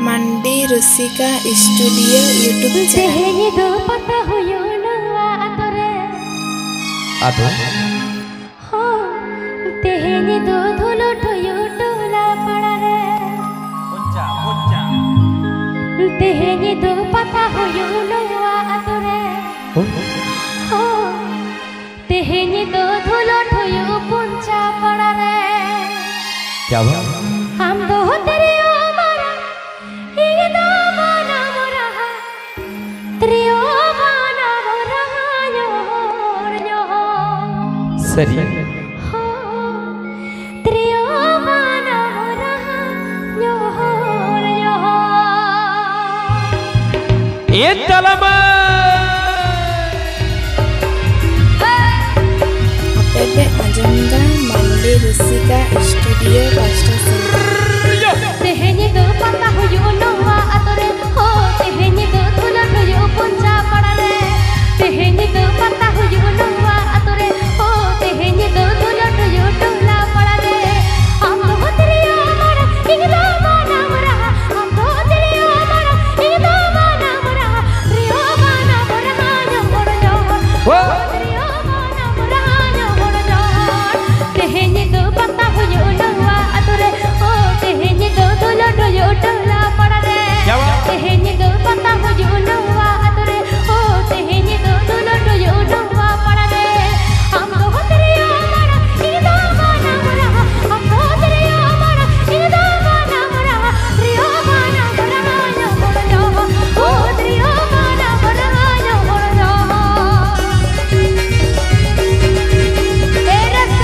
मंडी रुसिका studio YouTube channel दो पता हुयो नवा आतरे आतो हो तेहेनी दो धुलो ठयो टोला पड़ा रे पुंचा तेहेनी दो पता हुयो नवा आतरे हो तेहेनी दो धुलो ठयो पुंचा पड़ा रे क्या हुआ हम दो तेरियो मारा ये दो माना मोरा तेरियो माना मोरा न्योर सरी हो तेरियो माना मोरा न्योर ये तलमा Bebe Ajanda मंडी रुसिका स्टूडियो तेहेनी दो पता हुयो नवा आतरे हो तेहेनी दो धुलो ठयो पुंचा पड़ा रे तेहेनी दो पता हुयो नवा आतरे हो तेहेनी दो धुलो ठयो टोला पड़ा रे हम दो तेरियो मारा इन दो माना मोरा हम दो तेरियो मारा इन दो माना मोरा रियो माना मोरा न्यो मोर न्यो तेरियो माना मोरा न्यो मोर न्यो तेहेनी दो पता हुयो नवा आतरे हो तेहेनी दो धुलो ठयो टोला पड़ा रे तेहेनी दो पता हुयो नवा आतरे हो तेहेनी दो धुलो ठयो नवा पड़ा रे हम दो तेरियो मारा इन दो माना मोरा हम दो तेरियो मारा इन दो माना मोरा रियो माना मोरा न्यो मोर न्यो ओ तेरियो माना मोरा न्यो मोर न्यो ए रस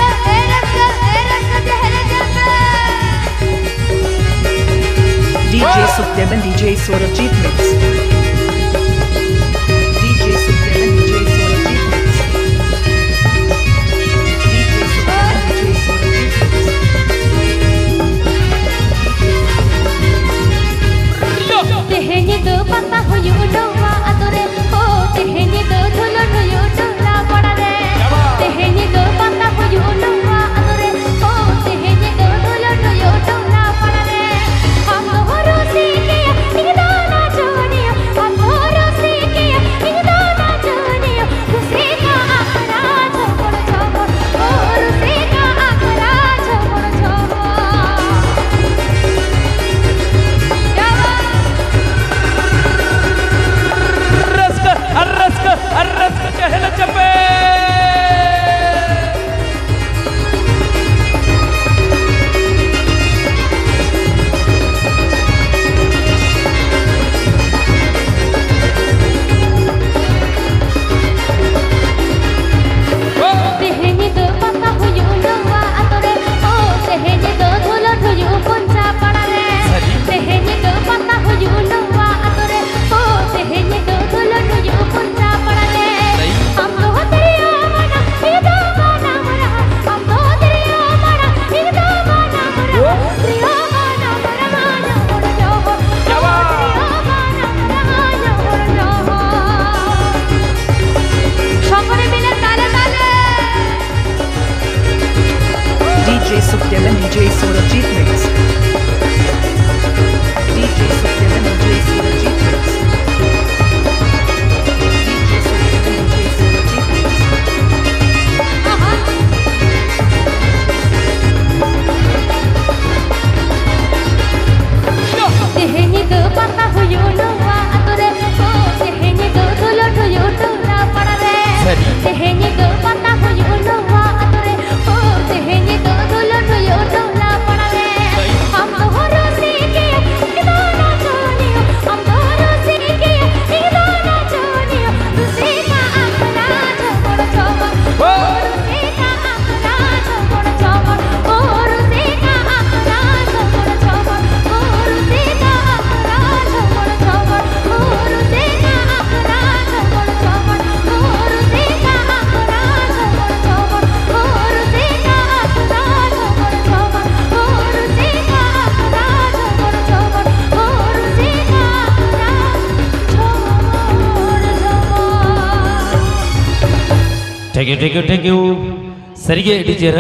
DJ Sukhdev and DJ Swarajit Mix. DJ Sukhdev and DJ Swarajit Mix. DJ Sukhdev and DJ Swarajit Mix. तेहेनी दो पता हुयो नवा आतरे हो तेहेनी दो धुलो ठयो टोला पड़ा रे तेहेनी दो पता हुयो नवा आतरे हो तेहेनी दो धुलो ठयो टोला पड़ा रे हम दो रोसी के इन दो ना जोनियो हम दो रोसी के इन दो ना जोनियो खुशी का आखरा छोड़ छोड़ ओ खुशी का आखरा छोड़ छोड़ अर्रस्क चहल चपे तेहेनी दो पता हुयो नवा आतरे हो तेहेनी दो धुलो ठयो पुंचा पड़ा रे तेहेनी दो पता हुयो नवा आतरे हो तेहेनी दो धुलो ठयो पुंचा पड़ा रे हम दो तेरियो माना इन दो माना मोरा हम दो तेरियो माना इन दो माना मोरा तेरियो माना मोरा न्यो मोर न्यो तेरियो माना मोरा न्यो मोर न्यो সকলে মিলে তালে তালে DJ Sukhdev and DJ Swarajit Mix. DJ Sukhdev and DJ Swarajit Mix. DJ Sukhdev and DJ Swarajit Mix. तेहेनी दो पता हुयो नवा आतरे हो तेहेनी दो धुलो ठयो टोला पड़ा रे तेहेनी दो पता हुयो नवा आतरे हो तेहेनी दो धुलो ठयो टोला पड़ा रे हम दो रोसी के इन दो ना जोनियो हम दो रोसी के इन दो ना जोनियो खुशी का आखरा छोड़ छोड़ ओ खुशी का आखरा छोड़ छोड़ ओ खुशी का आखरा छोड़ छोड़ ओ खुशी का आखरा छोड़ छोड़ ओ खुशी का आखरा छोड़ छोड़ ओ खुशी का आखरा छोड़ छोड़ ओ खुशी का आखरा छोड़ छोड़ ओ खुशी का आखरा छोड़ छोड़ ओ खुशी का आखरा छोड़ छोड़ थैंक यू सरिगे डीजे